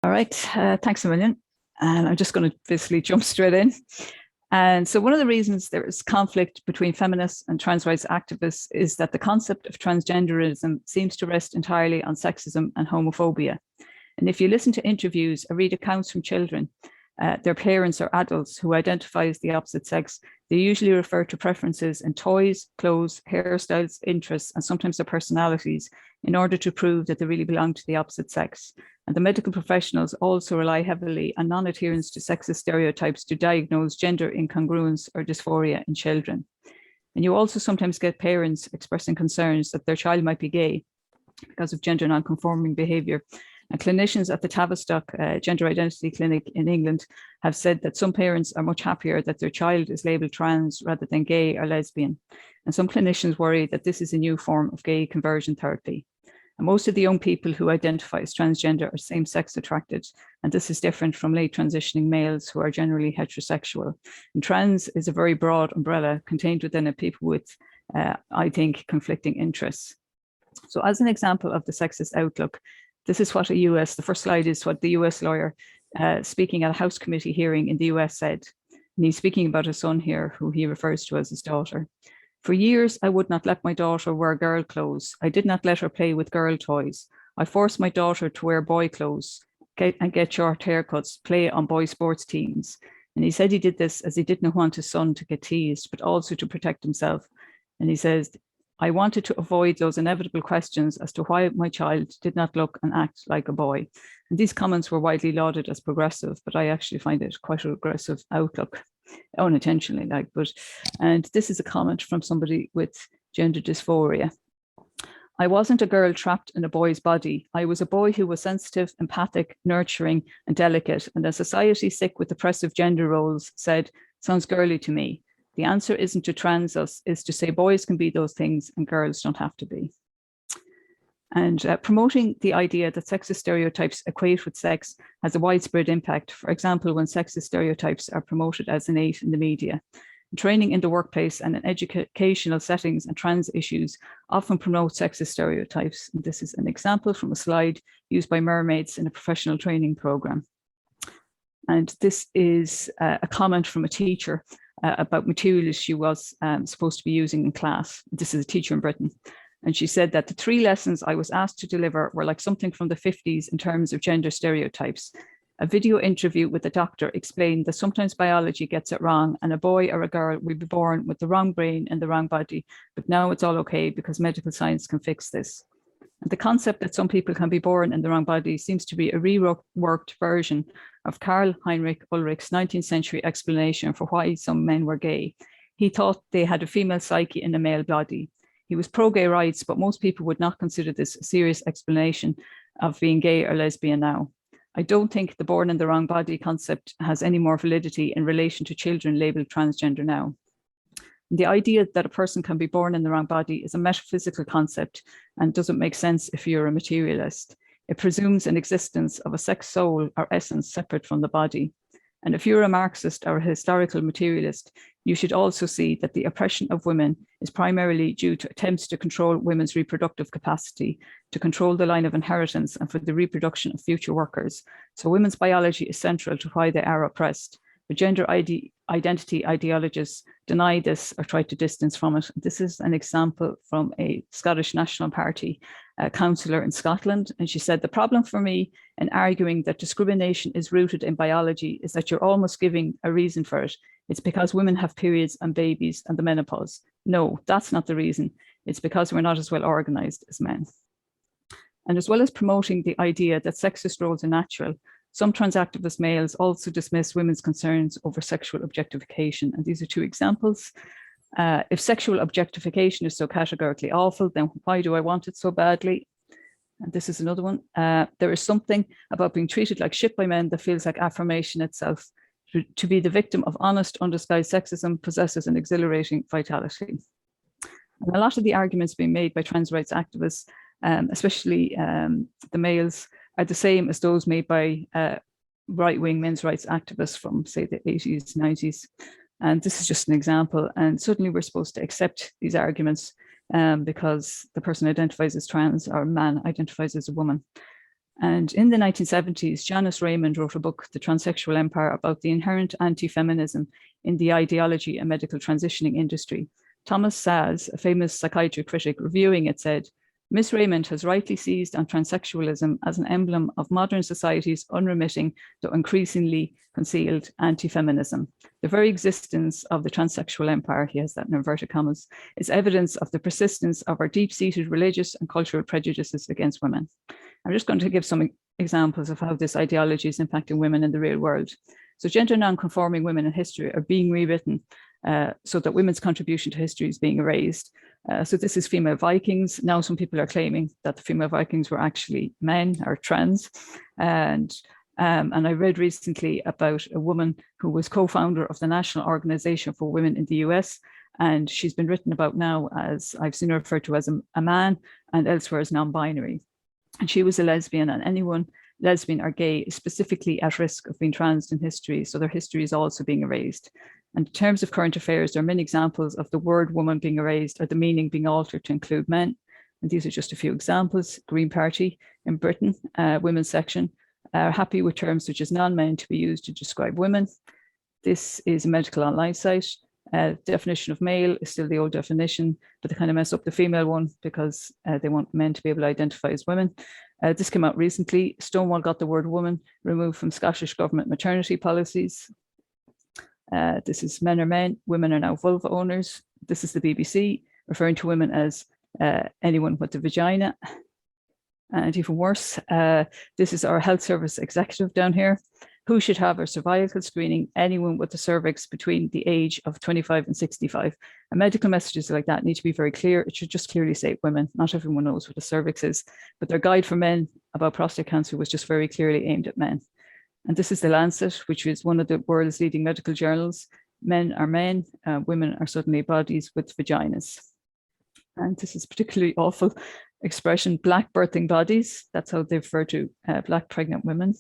All right, thanks a million. And I'm just going to basically jump straight in. And so one of the reasons there is conflict between feminists and trans rights activists is that the concept of transgenderism seems to rest entirely on sexism and homophobia. And if you listen to interviews or read accounts from children, their parents or adults who identify as the opposite sex, they usually refer to preferences in toys, clothes, hairstyles, interests, and sometimes their personalities in order to prove that they really belong to the opposite sex. And the medical professionals also rely heavily on non-adherence to sexist stereotypes to diagnose gender incongruence or dysphoria in children. And you also sometimes get parents expressing concerns that their child might be gay because of gender non-conforming behaviour. And clinicians at the Tavistock Gender Identity Clinic in England have said that some parents are much happier that their child is labelled trans rather than gay or lesbian. And some clinicians worry that this is a new form of gay conversion therapy. And most of the young people who identify as transgender are same-sex attracted, and this is different from late transitioning males who are generally heterosexual. And trans is a very broad umbrella contained within it, people with, I think, conflicting interests. So as an example of the sexist outlook, this is what the first slide is what the US lawyer speaking at a House committee hearing in the US said. And he's speaking about his son here, who he refers to as his daughter. For years, I would not let my daughter wear girl clothes. I did not let her play with girl toys. I forced my daughter to wear boy clothes and get short haircuts, play on boy sports teams. And he said he did this as he didn't want his son to get teased, but also to protect himself. And he says, I wanted to avoid those inevitable questions as to why my child did not look and act like a boy. And these comments were widely lauded as progressive, but I actually find it quite a regressive outlook, unintentionally, and this is a comment from somebody with gender dysphoria. I wasn't a girl trapped in a boy's body. I was a boy who was sensitive, empathic, nurturing, and delicate. And a society sick with oppressive gender roles said, sounds girly to me. The answer isn't to trans us, is to say boys can be those things and girls don't have to be. And promoting the idea that sexist stereotypes equate with sex has a widespread impact. For example, when sexist stereotypes are promoted as innate in the media. Training in the workplace and in educational settings and trans issues often promote sexist stereotypes. And this is an example from a slide used by mermaids in a professional training program. And this is a comment from a teacher about materials she was supposed to be using in class. This is a teacher in Britain. And she said that the 3 lessons I was asked to deliver were like something from the 50s in terms of gender stereotypes. A video interview with a doctor explained that sometimes biology gets it wrong and a boy or a girl will be born with the wrong brain and the wrong body, but now it's all okay because medical science can fix this. And the concept that some people can be born in the wrong body seems to be a reworked version of Karl Heinrich Ulrich's 19th century explanation for why some men were gay. He thought they had a female psyche in a male body. He was pro-gay rights, but most people would not consider this a serious explanation of being gay or lesbian now. I don't think the born in the wrong body concept has any more validity in relation to children labeled transgender now. The idea that a person can be born in the wrong body is a metaphysical concept and doesn't make sense if you're a materialist. It presumes an existence of a sex soul or essence separate from the body. And if you're a Marxist or a historical materialist, you should also see that the oppression of women is primarily due to attempts to control women's reproductive capacity, to control the line of inheritance and for the reproduction of future workers. So women's biology is central to why they are oppressed. But gender identity ideologists deny this or try to distance from it. This is an example from a Scottish National Party councillor in Scotland. And she said, the problem for me in arguing that discrimination is rooted in biology is that you're almost giving a reason for it. It's because women have periods and babies and the menopause. No, that's not the reason. It's because we're not as well organized as men. And as well as promoting the idea that sexist roles are natural, some trans activist males also dismiss women's concerns over sexual objectification. And these are 2 examples. If sexual objectification is so categorically awful, then why do I want it so badly? And this is another one. There is something about being treated like shit by men that feels like affirmation itself. To be the victim of honest, undisguised sexism possesses an exhilarating vitality. And a lot of the arguments being made by trans rights activists, especially the males, are the same as those made by right-wing men's rights activists from, say, the 80s, 90s. And this is just an example. And suddenly we're supposed to accept these arguments because the person identifies as trans or man identifies as a woman. And in the 1970s, Janice Raymond wrote a book, The Transsexual Empire, about the inherent anti-feminism in the ideology and medical transitioning industry. Thomas Saz, a famous psychiatry critic, reviewing it, said, Miss Raymond has rightly seized on transsexualism as an emblem of modern society's unremitting, though increasingly concealed anti-feminism. The very existence of the transsexual empire, he has that in inverted commas, is evidence of the persistence of our deep-seated religious and cultural prejudices against women. I'm just going to give some examples of how this ideology is impacting women in the real world. So gender non-conforming women in history are being rewritten so that women's contribution to history is being erased. So this is female Vikings. Now some people are claiming that the female Vikings were actually men or trans. And I read recently about a woman who was co-founder of the National Organization for Women in the US. And she's been written about now as, I've seen her referred to as a man and elsewhere as non-binary. And she was a lesbian, and anyone lesbian or gay is specifically at risk of being trans in history. So their history is also being erased. And in terms of current affairs, there are many examples of the word woman being erased or the meaning being altered to include men. And these are just a few examples. Green Party in Britain, women's section, are happy with terms such as non-men to be used to describe women. This is a medical online site. Definition of male is still the old definition, but they kind of mess up the female one because they want men to be able to identify as women. This came out recently. Stonewall got the word woman removed from Scottish government maternity policies. This is men are men, women are now vulva owners. This is the BBC referring to women as anyone with a vagina. And even worse, this is our health service executive down here. Who should have a cervical screening? Anyone with the cervix between the age of 25 and 65. And medical messages like that need to be very clear. It should just clearly say women. Not everyone knows what a cervix is, but their guide for men about prostate cancer was just very clearly aimed at men. And this is the Lancet, which is one of the world's leading medical journals. Men are men, women are suddenly bodies with vaginas. And this is particularly awful expression, black birthing bodies. That's how they refer to black pregnant women.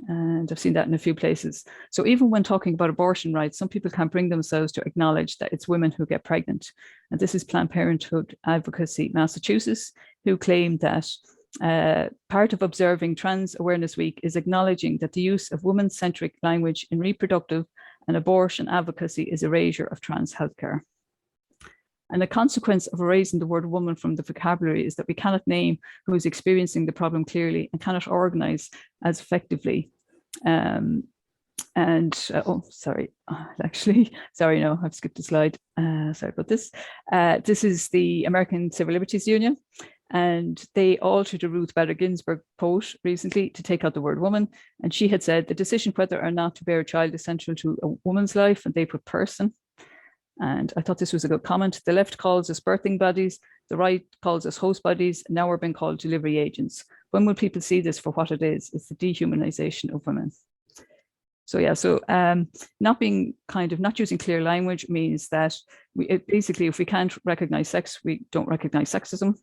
And I've seen that in a few places. So even when talking about abortion rights, some people can't bring themselves to acknowledge that it's women who get pregnant. And this is Planned Parenthood Advocacy Massachusetts, who claim that part of observing Trans Awareness Week is acknowledging that the use of woman-centric language in reproductive and abortion advocacy is erasure of trans healthcare. And a consequence of erasing the word woman from the vocabulary is that we cannot name who is experiencing the problem clearly and cannot organize as effectively. Oh, sorry, sorry, no, I've skipped a slide. Sorry about this. This is the American Civil Liberties Union, and they altered a Ruth Bader Ginsburg quote recently to take out the word woman. And she had said, the decision whether or not to bear a child is central to a woman's life, and they put person. And I thought this was a good comment. The left calls us birthing bodies, the right calls us host bodies, and now we're being called delivery agents. When will people see this for what it is? It's the dehumanization of women. So yeah, so not using clear language means that basically, if we can't recognize sex, we don't recognize sexism,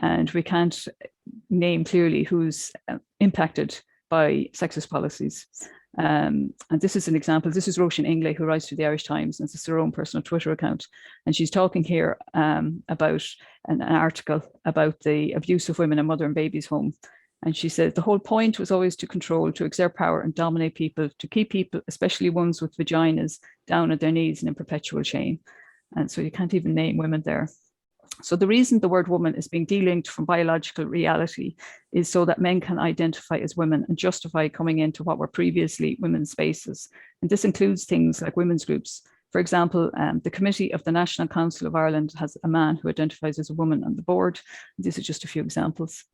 and we can't name clearly who's impacted by sexist policies. And this is an example. This is Roisin Ingley, who writes for the Irish Times, and it's her own personal Twitter account. And she's talking here about an article about the abuse of women in mother and baby's home. And she said the whole point was always to control, to exert power and dominate people, to keep people, especially ones with vaginas, down at their knees and in perpetual shame. And so you can't even name women there. So the reason the word woman is being delinked from biological reality is so that men can identify as women and justify coming into what were previously women's spaces. And this includes things like women's groups. For example, the Committee of the National Council of Ireland has a man who identifies as a woman on the board. These are just a few examples.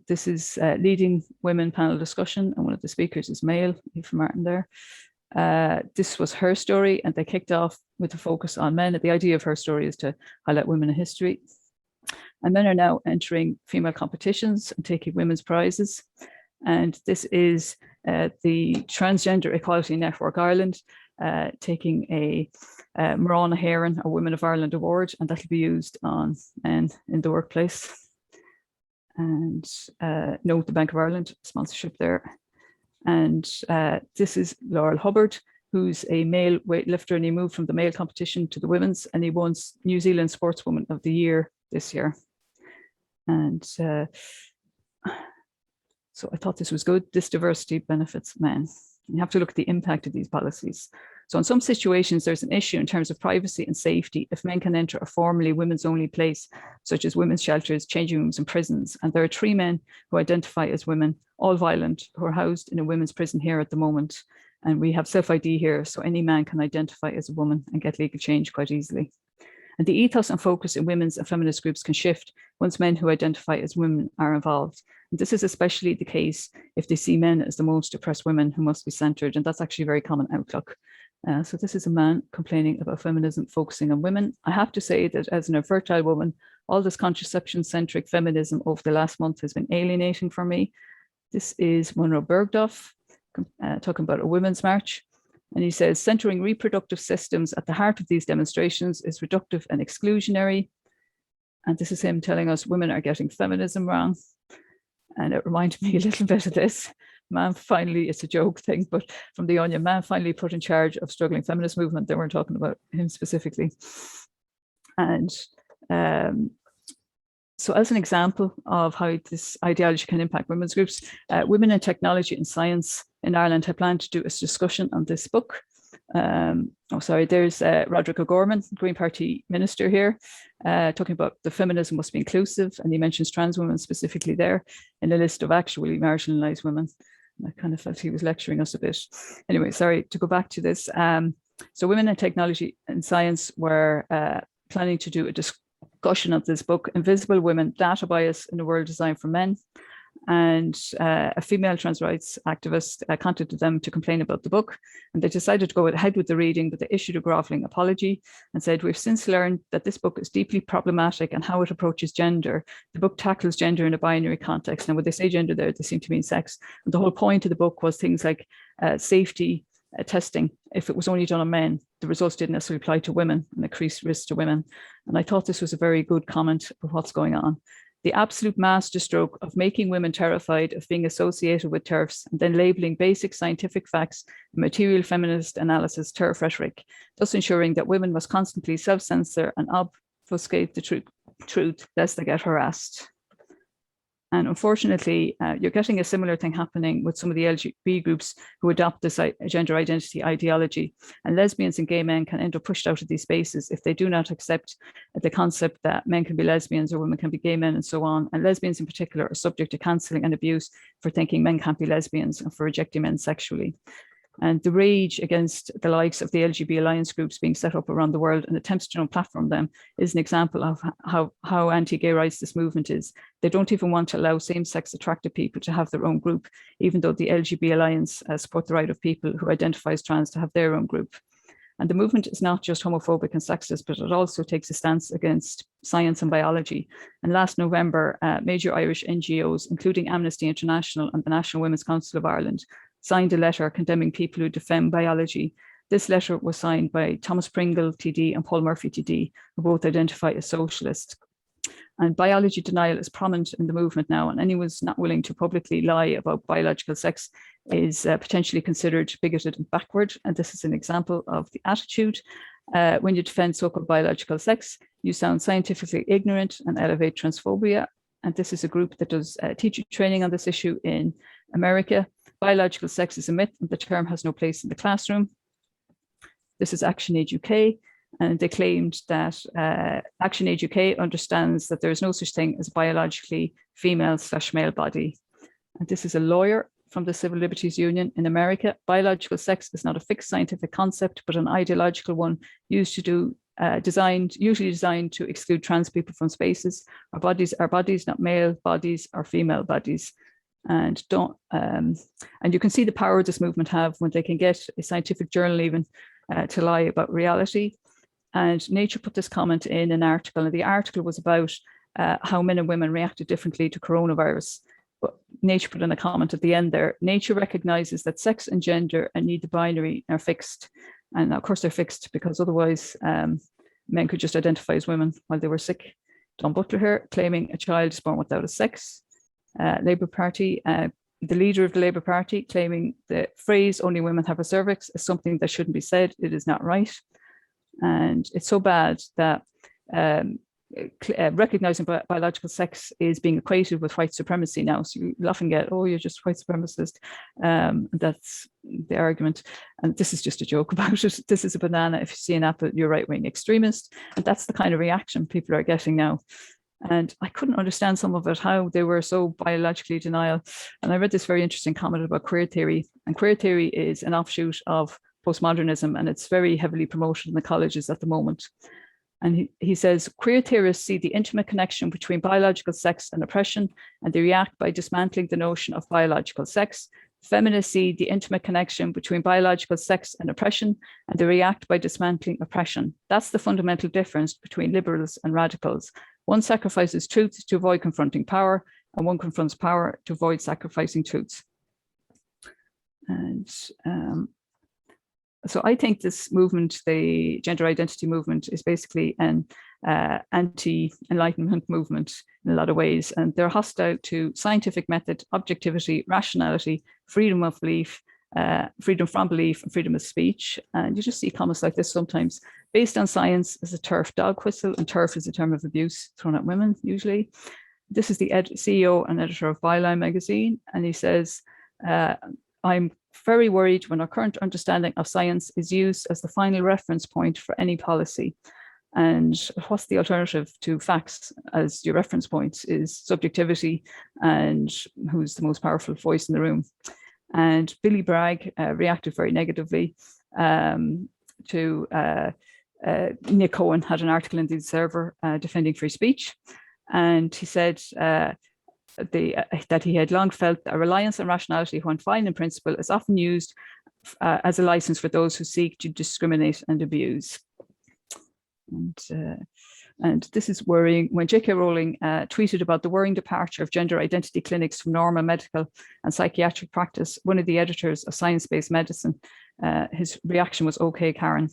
This is leading women panel discussion, and one of the speakers is male, Eva Martin there. This was her story, and they kicked off with a focus on men. The idea of her story is to highlight women in history. And men are now entering female competitions and taking women's prizes. And this is the Transgender Equality Network Ireland taking a Marana Heron, a Women of Ireland award, and that'll be used on men in the workplace. And note the Bank of Ireland sponsorship there. And this is Laurel Hubbard, who's a male weightlifter, and he moved from the male competition to the women's, and he won New Zealand Sportswoman of the Year this year. And So I thought this was good. This diversity benefits men. You have to look at the impact of these policies. So in some situations, there's an issue in terms of privacy and safety if men can enter a formerly women's only place, such as women's shelters, changing rooms and prisons. And there are 3 men who identify as women, all violent, who are housed in a women's prison here at the moment. And we have self-ID here, so any man can identify as a woman and get legal change quite easily. And the ethos and focus in women's and feminist groups can shift once men who identify as women are involved. And this is especially the case if they see men as the most oppressed women who must be centered. And that's actually a very common outlook. So this is a man complaining about feminism focusing on women. I have to say that as an infertile woman, all this contraception-centric feminism over the last month has been alienating for me. This is Monroe Bergdorf talking about a women's march. And he says, centering reproductive systems at the heart of these demonstrations is reductive and exclusionary. And this is him telling us women are getting feminism wrong. And it reminded me a little bit of this. Man finally, it's a joke thing, but from the Onion, man finally put in charge of struggling feminist movement. They weren't talking about him specifically. And so as an example of how this ideology can impact women's groups, Women in Technology and Science in Ireland have planned to do a discussion on this book. There's Roderick O'Gorman, Green Party minister here, talking about the feminism must be inclusive, and he mentions trans women specifically there in a list of actually marginalised women. I kind of felt he was lecturing us a bit. Anyway, sorry, to go back to this. So Women in Technology and Science were planning to do a discussion of this book, Invisible Women, Data Bias in a World Designed for Men. And a female trans rights activist contacted them to complain about the book. And they decided to go ahead with the reading, but they issued a groveling apology and said, we've since learned that this book is deeply problematic and how it approaches gender. The book tackles gender in a binary context. And when they say gender there, they seem to mean sex. And the whole point of the book was things like safety testing. If it was only done on men, the results didn't necessarily apply to women and increased risk to women. And I thought this was a very good comment of what's going on. The absolute masterstroke of making women terrified of being associated with TERFs and then labeling basic scientific facts and material feminist analysis TERF rhetoric, thus ensuring that women must constantly self-censor and obfuscate the truth lest they get harassed. And unfortunately, you're getting a similar thing happening with some of the LGBT groups who adopt this gender identity ideology. And lesbians and gay men can end up pushed out of these spaces if they do not accept the concept that men can be lesbians or women can be gay men and so on. And lesbians in particular are subject to cancelling and abuse for thinking men can't be lesbians and for rejecting men sexually. And the rage against the likes of the LGBT alliance groups being set up around the world and attempts to platform them is an example of how anti-gay rights this movement is. They don't even want to allow same-sex attracted people to have their own group, even though the LGBT alliance support the right of people who identify as trans to have their own group. And the movement is not just homophobic and sexist, but it also takes a stance against science and biology. And last November, major Irish NGOs, including Amnesty International and the National Women's Council of Ireland, signed a letter condemning people who defend biology. This letter was signed by Thomas Pringle TD and Paul Murphy TD, who both identify as socialists. And biology denial is prominent in the movement now, and anyone who's not willing to publicly lie about biological sex is potentially considered bigoted and backward. And this is an example of the attitude. When you defend so-called biological sex, you sound scientifically ignorant and elevate transphobia. And this is a group that does teacher training on this issue in America. Biological sex is a myth, and the term has no place in the classroom. This is Action Age UK, and they claimed that Action Age UK understands that there is no such thing as a biologically female/male body. And this is a lawyer from the Civil Liberties Union in America. Biological sex is not a fixed scientific concept, but an ideological one used to do usually designed to exclude trans people from spaces. Our bodies are bodies, not male bodies or female bodies. And you can see the power this movement have when they can get a scientific journal even to lie about reality. And Nature put this comment in an article, and the article was about how men and women reacted differently to coronavirus. But Nature put in a comment at the end there. Nature recognizes that sex and gender and neither binary are fixed. And of course they're fixed because otherwise men could just identify as women while they were sick. Don Butler here claiming a child is born without a sex. Labour Party, the leader of the Labour Party claiming the phrase only women have a cervix is something that shouldn't be said. It is not right. And it's so bad that recognizing biological sex is being equated with white supremacy now. So you often get, oh, you're just white supremacist. That's the argument. And this is just a joke about it. This is a banana. If you see an apple, you're right-wing extremist. And that's the kind of reaction people are getting now. And I couldn't understand some of it, how they were so biologically denial. And I read this very interesting comment about queer theory. And queer theory is an offshoot of postmodernism, and it's very heavily promoted in the colleges at the moment. And he says, queer theorists see the intimate connection between biological sex and oppression, and they react by dismantling the notion of biological sex. Feminists see the intimate connection between biological sex and oppression, and they react by dismantling oppression. That's the fundamental difference between liberals and radicals. One sacrifices truth to avoid confronting power, and one confronts power to avoid sacrificing truth. And so I think this movement, the gender identity movement, is basically an anti-enlightenment movement in a lot of ways. And they're hostile to scientific method, objectivity, rationality, freedom of belief, freedom from belief, and freedom of speech. And you just see comments like this sometimes. Based on science is a turf dog whistle, and turf is a term of abuse thrown at women, usually. This is the CEO and editor of Byline magazine, and he says, I'm very worried when our current understanding of science is used as the final reference point for any policy. And what's the alternative to facts as your reference points is subjectivity and who's the most powerful voice in the room. And Billy Bragg reacted very negatively to Nick Cohen had an article in the Observer defending free speech. And he said that he had long felt that a reliance on rationality, when fine in principle, is often used as a license for those who seek to discriminate and abuse. And this is worrying. When J.K. Rowling tweeted about the worrying departure of gender identity clinics from normal medical and psychiatric practice, one of the editors of Science-Based Medicine, his reaction was, okay, Karen.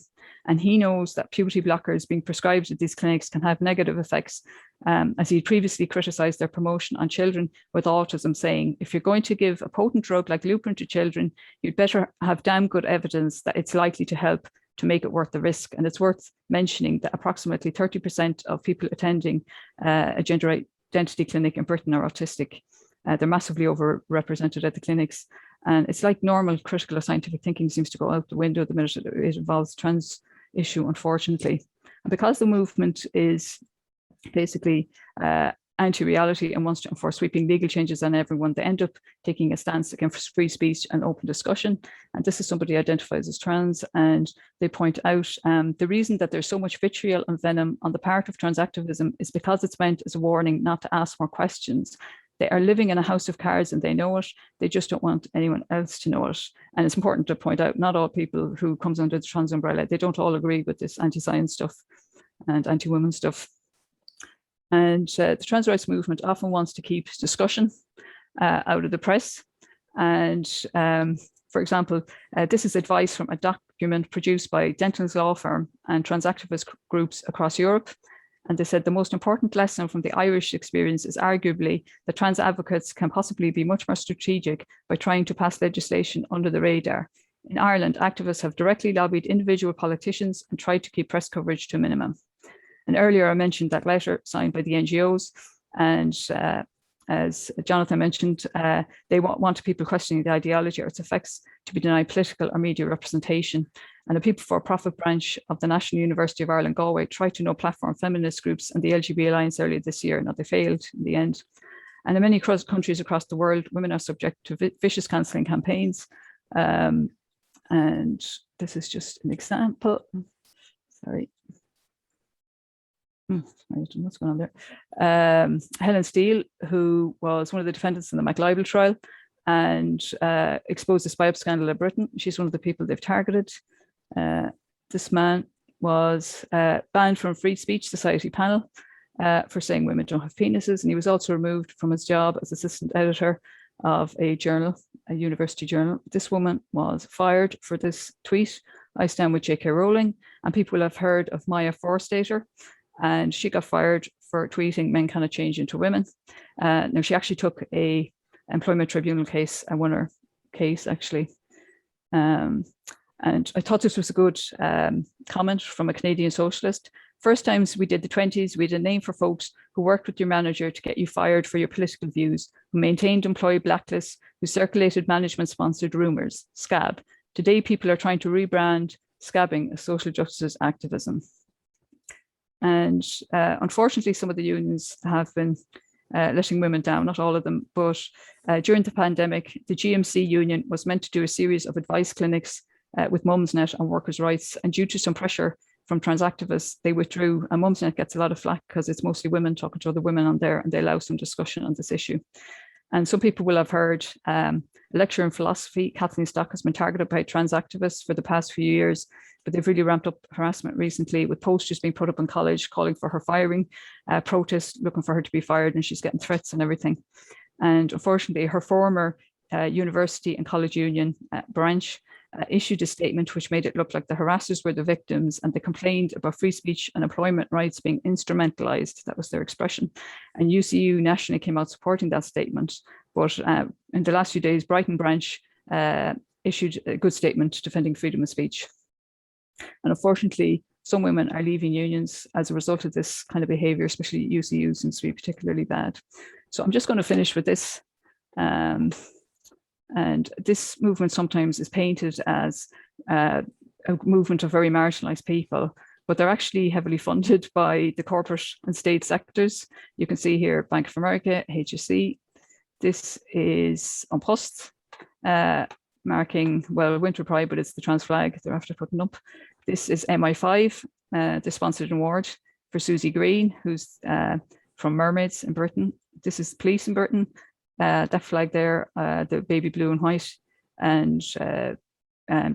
And he knows that puberty blockers being prescribed at these clinics can have negative effects, as he previously criticized their promotion on children with autism, saying, if you're going to give a potent drug like Lupron to children, you'd better have damn good evidence that it's likely to help to make it worth the risk. And it's worth mentioning that approximately 30% of people attending a gender identity clinic in Britain are autistic. They're massively overrepresented at the clinics. And it's like normal critical or scientific thinking seems to go out the window the minute it involves trans issue, unfortunately. And because the movement is basically anti-reality and wants to enforce sweeping legal changes on everyone, they end up taking a stance against free speech and open discussion. And this is somebody who identifies as trans, and they point out the reason that there's so much vitriol and venom on the part of trans activism is because it's meant as a warning not to ask more questions. They are living in a house of cards and they know it. They just don't want anyone else to know it. And it's important to point out, not all people who comes under the trans umbrella, they don't all agree with this anti-science stuff and anti-women stuff. And the trans rights movement often wants to keep discussion out of the press. And for example, this is advice from a document produced by Denton's law firm and trans activist groups across Europe. And they said the most important lesson from the Irish experience is arguably that trans advocates can possibly be much more strategic by trying to pass legislation under the radar. In Ireland, activists have directly lobbied individual politicians and tried to keep press coverage to a minimum. And earlier I mentioned that letter signed by the NGOs, and as Jonathan mentioned, they want people questioning the ideology or its effects to be denied political or media representation. And the People for Profit branch of the National University of Ireland, Galway, tried to platform feminist groups and the LGBT Alliance earlier this year. Now, they failed in the end. And in many countries across the world, women are subject to vicious cancelling campaigns. And this is just an example. Sorry. What's going on there? Helen Steele, who was one of the defendants in the McLibel trial and exposed the spy scandal in Britain. She's one of the people they've targeted. This man was banned from Free Speech Society panel for saying women don't have penises, and he was also removed from his job as assistant editor of a journal, a university journal. This woman was fired for this tweet. I stand with J.K. Rowling, and people will have heard of Maya Forstater, and she got fired for tweeting men cannot change into women. Now, she actually took a employment tribunal case and won her case, actually. And I thought this was a good comment from a Canadian socialist First times we did the 20s, we had a name for folks who worked with your manager to get you fired for your political views, who maintained employee blacklists, who circulated management-sponsored rumors, scab. Today, people are trying to rebrand scabbing as social justice activism. And unfortunately, some of the unions have been letting women down, not all of them, but during the pandemic, the GMC union was meant to do a series of advice clinics with Mumsnet on workers' rights, and due to some pressure from trans activists, they withdrew, and Mumsnet gets a lot of flack because it's mostly women talking to other women on there, and they allow some discussion on this issue. And some people will have heard a lecturer in philosophy, Kathleen Stock, has been targeted by trans activists for the past few years, but they've really ramped up harassment recently with posters being put up in college calling for her firing, protests looking for her to be fired, and she's getting threats and everything. And unfortunately, her former university and college union branch issued a statement which made it look like the harassers were the victims, and they complained about free speech and employment rights being instrumentalized. That was their expression. And UCU nationally came out supporting that statement. But in the last few days, Brighton branch issued a good statement defending freedom of speech. And unfortunately, some women are leaving unions as a result of this kind of behavior, especially UCU, seems to be particularly bad. So I'm just going to finish with this. And this movement sometimes is painted as a movement of very marginalized people, but they're actually heavily funded by the corporate and state sectors. You can see here Bank of America, HSE. This is En Poste, marking, well, Winter Pride, but it's the trans flag they're after putting up. This is MI5, they sponsored an award for Susie Green, who's from Mermaids in Britain. This is police in Britain. That flag there, the baby blue and white, and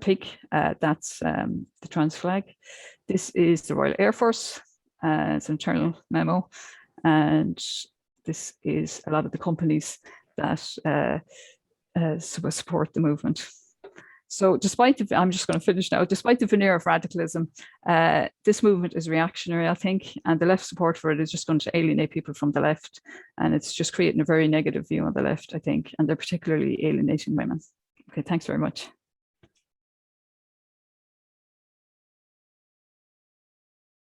pink, that's the trans flag. This is the Royal Air Force, it's an internal memo, and this is a lot of the companies that support the movement. So despite the, I'm just going to finish now, despite the veneer of radicalism, this movement is reactionary, I think, and the left support for it is just going to alienate people from the left. And it's just creating a very negative view on the left, I think, and they're particularly alienating women. Okay, thanks very much.